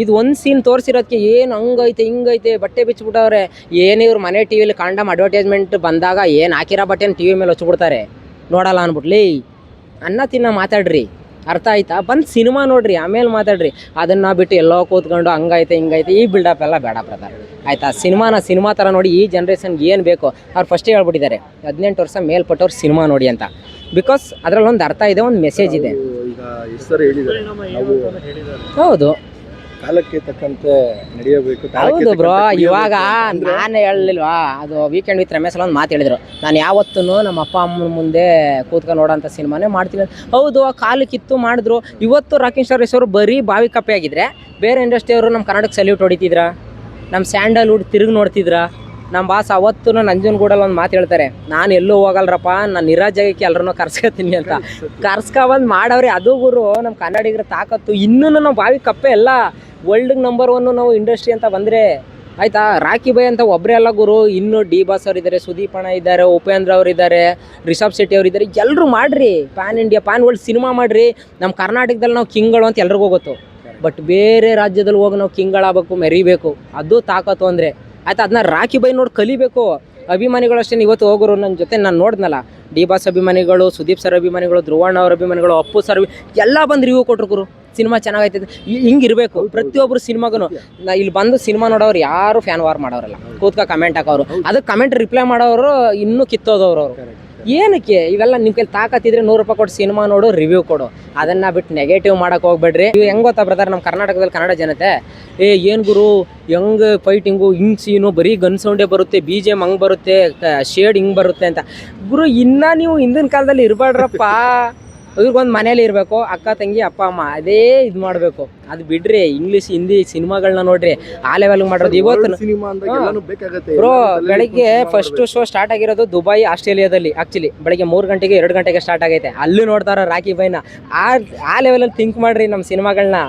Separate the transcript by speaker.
Speaker 1: ಇದು ಒಂದು ಸೀನ್ ತೋರಿಸಿರೋದಕ್ಕೆ ಏನು ಹಂಗೈತೆ ಹಿಂಗೈತೆ ಬಟ್ಟೆ ಬಿಚ್ಚಿಬಿಟ್ಟವ್ರೆ. ಏನು ಇವ್ರು ಮನೆ ಟಿ ವಿಲಿ ಕಾಂಡಮ್ ಅಡ್ವರ್ಟೈಸ್ಮೆಂಟ್ ಬಂದಾಗ ಏನು ಹಾಕಿರೋ ಬಟ್ಟೆನ ಟಿ ವಿ ಮೇಲೆ ಹಚ್ಚಿಬಿಡ್ತಾರೆ ನೋಡಲ್ಲ ಅಂದ್ಬಿಟ್ಲಿ. ಅನ್ನ ತಿನ್ನ ಮಾತಾಡ್ರಿ, ಅರ್ಥ ಆಯ್ತಾ? ಬಂದು ಸಿನಿಮಾ ನೋಡ್ರಿ, ಆಮೇಲೆ ಮಾತಾಡ್ರಿ. ಅದನ್ನು ಬಿಟ್ಟು ಎಲ್ಲೋ ಕೂತ್ಕೊಂಡು ಹಂಗೈತೆ ಹಿಂಗೈತೆ ಈ ಬಿಲ್ಡಪ್ ಎಲ್ಲ ಬೇಡ ಬ್ರದರ್, ಆಯಿತಾ? ಸಿನಿಮಾ ಥರ ನೋಡಿ. ಈ ಜನ್ರೇಷನ್ಗೆ ಏನು ಬೇಕೋ ಅವ್ರು ಫಸ್ಟೇ ಹೇಳ್ಬಿಟ್ಟಿದ್ದಾರೆ, 18 ವರ್ಷ ಮೇಲ್ಪಟ್ಟವ್ರು ಸಿನಿಮಾ ನೋಡಿ ಅಂತ. ಬಿಕಾಸ್ ಅದರಲ್ಲಿ ಒಂದು ಅರ್ಥ ಇದೆ, ಒಂದು ಮೆಸೇಜ್ ಇದೆ.
Speaker 2: ಈಗ ಹೆಸರು ಹೇಳಿದ್ದಾರೆ, ನಾವು
Speaker 1: ಹೌದು
Speaker 2: ಕಾಲಕ್ಕೆ ತಕ್ಕಂತೆ ನಡೆಯಬೇಕು.
Speaker 1: ಹೌದು ಬ್ರೋ. ಇವಾಗ ನಾನು ಹೇಳಲಿಲ್ವಾ, ಅದು ವೀಕೆಂಡ್ ವಿತ್ ರಮೇಶ್ ಒಂದು ಮಾತು ಹೇಳಿದ್ರು, ನಾನು ಯಾವತ್ತೂ ನಮ್ಮ ಅಪ್ಪ ಅಮ್ಮನ ಮುಂದೆ ಕೂತ್ಕೊಂಡು ನೋಡೋಂಥ ಸಿನಿಮಾನೇ ಮಾಡ್ತೀನಿ. ಹೌದು, ಆ ಕಾಲಕ್ಕಿತ್ತು ಮಾಡಿದ್ರು. ಇವತ್ತು ರಾಕಿಂಗ್ ಸ್ಟಾರ್ ಅವರು ಬರೀ ಬಾವಿ ಕಪ್ಪೆ ಆಗಿದ್ರೆ ಬೇರೆ ಇಂಡಸ್ಟ್ರಿಯವರು ನಮ್ಮ ಕನ್ನಡಕ್ಕೆ ಸಲ್ಯೂಟ್ ಹೊಡಿತಿದ್ರ, ನಮ್ಮ ಸ್ಯಾಂಡಲ್ವುಡ್ ತಿರುಗಿ ನೋಡ್ತಿದ್ರ. ನಮ್ಮ ಬಾಸ್ ಅವತ್ತು ನಂಜನಗೂಡಲ್ಲಿ ಒಂದು ಮಾತು ಹೇಳ್ತಾರೆ, ನಾನು ಎಲ್ಲೂ ಹೋಗಲ್ರಪ್ಪ, ನಾನು ನಿರಾಜಾಗಕ್ಕೆ ಎಲ್ಲರನ್ನೂ ಕರ್ಸ್ಕೊತೀನಿ ಅಂತ. ಕರ್ಸ್ಕೊಬಂದು ಮಾಡವ್ರೆ. ಅದು ಗುರು ನಮ್ಮ ಕನ್ನಡಿಗರ ತಾಕತ್ತು. ಇನ್ನೂ ನಾವು ಬಾವಿ ಕಪ್ಪೆ ಎಲ್ಲ ವರ್ಲ್ಡ್ಗೆ ನಂಬರ್ 1 ನಾವು ಇಂಡಸ್ಟ್ರಿ ಅಂತ ಬಂದರೆ ಆಯಿತಾ. ರಾಕಿ ಬೈ ಅಂತ ಒಬ್ಬರೇ ಅಲ್ಲ ಗುರು, ಇನ್ನೂ ಡಿ ಬಾಸ್ ಅವ್ರು ಇದ್ದಾರೆ, ಸುದೀಪ್ ಅಣ್ಣ ಇದ್ದಾರೆ, ಉಪೇಂದ್ರ ಅವ್ರು ಇದ್ದಾರೆ, ರಿಷಬ್ ಶೆಟ್ಟಿ ಅವ್ರು ಇದ್ದಾರೆ. ಎಲ್ಲರೂ ಮಾಡಿರಿ, PAN India PAN world cinema ಮಾಡಿರಿ. ನಮ್ಮ ಕರ್ನಾಟಕದಲ್ಲಿ ನಾವು ಕಿಂಗ್ಗಳು ಅಂತ ಎಲ್ರಿಗೂ ಗೊತ್ತು. ಬಟ್ ಬೇರೆ ರಾಜ್ಯದಲ್ಲಿ ಹೋಗಿ ನಾವು ಕಿಂಗ್ಗಳಾಗಬೇಕು, ಮೆರಿಬೇಕು. ಅದು ತಾಕತ್ತು ಅಂದರೆ ಆಯ್ತಾ. ಅದನ್ನ ರಾಕಿ ಬೈ ನೋಡಿ ಕಲಿಬೇಕು. ಅಭಿಮಾನಿಗಳು ಅಷ್ಟೇ. ಇವತ್ತು ಹೋಗೋರು ನನ್ನ ಜೊತೆ ನಾನು ನೋಡಿದ್ನಲ್ಲ, ಡಿ ಬಾಸ್ ಅಭಿಮಾನಿಗಳು, ಸುದೀಪ್ ಸರ್ ಅಭಿಮಾನಿಗಳು, ಧ್ರುವಣ್ಣ ಅವ್ರ ಅಭಿಮಾನಿಗಳು, ಅಪ್ಪು ಸರ್ ಎಲ್ಲ ಬಂದು ರಿವ್ಯೂ ಕೊಟ್ಟರು ಗುರು, ಸಿನಿಮಾ ಚೆನ್ನಾಗೈತೆ. ಹಿಂಗಿರಬೇಕು ಪ್ರತಿಯೊಬ್ಬರು ಸಿನಿಮಾಗೂ. ಇಲ್ಲಿ ಬಂದು ಸಿನಿಮಾ ನೋಡೋರು ಯಾರು ಫ್ಯಾನ್ ವಾರ್ ಮಾಡೋರಲ್ಲ, ಕೂತ್ಕ ಕಮೆಂಟ್ ಹಾಕೋರು. ಅದಕ್ಕೆ ಕಮೆಂಟ್ ರಿಪ್ಲೈ ಮಾಡೋರು ಇನ್ನೂ ಕಿತ್ತೋದವ್ರು ಅವರು. ಏನಕ್ಕೆ ಇವೆಲ್ಲ? ನಿಮ್ಮ ಕೈಲಿ ತಾಕತ್ತಿದ್ರೆ 100 ರೂಪಾಯಿ ಕೊಟ್ಟು ಸಿನಿಮಾ ನೋಡು, ರಿವ್ಯೂ ಕೊಡು. ಅದನ್ನು ಬಿಟ್ಟು ನೆಗೆಟಿವ್ ಮಾಡೋಕೆ ಹೋಗ್ಬೇಡ್ರಿ. ಇವು ಹೆಂಗೆ ಗೊತ್ತಾ ಬ್ರದರ್, ನಮ್ಮ ಕರ್ನಾಟಕದಲ್ಲಿ ಕನ್ನಡ ಜನತೆ ಏನು ಗುರು ಹೆಂಗೆ ಫೈಟಿಂಗು, ಹಿಂಗೆ ಸೀನು, ಬರೀ ಗನ್ ಸೌಂಡೇ ಬರುತ್ತೆ, BGM ಹಂಗೆ ಬರುತ್ತೆ, ಶೇಡ್ ಹಿಂಗೆ ಬರುತ್ತೆ ಅಂತ. ಗುರು ಇನ್ನೂ ನೀವು ಹಿಂದಿನ ಕಾಲದಲ್ಲಿ ಇರಬೇಡ್ರಪ್ಪ. ಇವ್ರಿಗೊಂದು ಮನೇಲಿ ಇರಬೇಕು, ಅಕ್ಕ ತಂಗಿ ಅಪ್ಪ ಅಮ್ಮ, ಅದೇ ಇದು ಮಾಡಬೇಕು. ಅದು ಬಿಡ್ರಿ, ಇಂಗ್ಲೀಷ್ ಹಿಂದಿ ಸಿನಿಮಾಗಳನ್ನ ನೋಡ್ರಿ, ಆ ಲೆವೆಲ್ಗೆ ಮಾಡೋದು. ಇವತ್ತು ಬ್ರೋ ಬೆಳಗ್ಗೆ ಫಸ್ಟ್ ಶೋ ಸ್ಟಾರ್ಟ್ ಆಗಿರೋದು ದುಬೈ ಆಸ್ಟ್ರೇಲಿಯಾದಲ್ಲಿ. ಆ್ಯಕ್ಚುಲಿ ಬೆಳಗ್ಗೆ 3 ಗಂಟೆಗೆ 2 ಗಂಟೆಗೆ ಸ್ಟಾರ್ಟ್ ಆಗೈತೆ. ಅಲ್ಲೂ ನೋಡ್ತಾರ ರಾಕಿ ಬೈನ. ಆ ಲೆವೆಲಲ್ಲಿ ಥಿಂಕ್ ಮಾಡ್ರಿ ನಮ್ಮ ಸಿನಿಮಾಗಳನ್ನ.